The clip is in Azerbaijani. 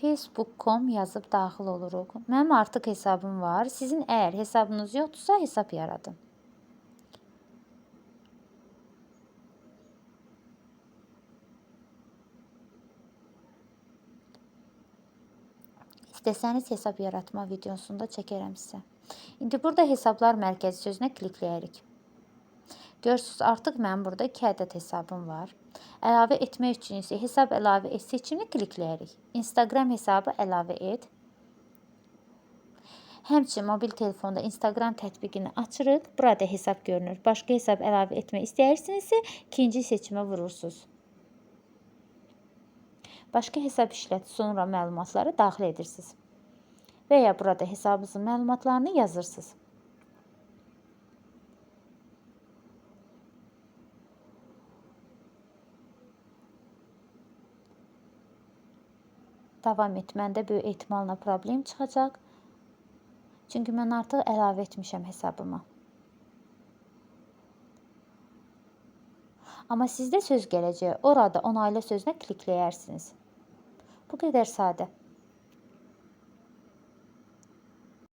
Facebook.com yazıb daxil oluruq. Mənim artıq hesabım var. Sizin əgər hesabınız yoxdursa, hesab yaradın. İstəsəniz hesab yaratma videosunda çəkərəm sizə. İndi burada hesablar mərkəzi sözünə klikləyirik. Görürsünüz, artıq mənim burada 2 ədəd hesabım var. Əlavə etmək üçün isə hesab əlavə et seçimini klikləyirik. Instagram hesabı əlavə et. Həmçinin mobil telefonda Instagram tətbiqini açırıq. Burada hesab görünür. Başqa hesab əlavə etmək istəyirsinizsə, ikinci seçimə vurursunuz. Başqa hesab işlət, sonra məlumatları daxil edirsiniz. Və ya burada hesabınızın məlumatlarını yazırsınız. Davam et. Məndə böyük ehtimalla problem çıxacaq. Çünki mən artıq əlavə etmişəm hesabıma. Amma sizdə söz gələcək. Orada onayla sözünə klikləyərsiniz. Bu qədər sadə.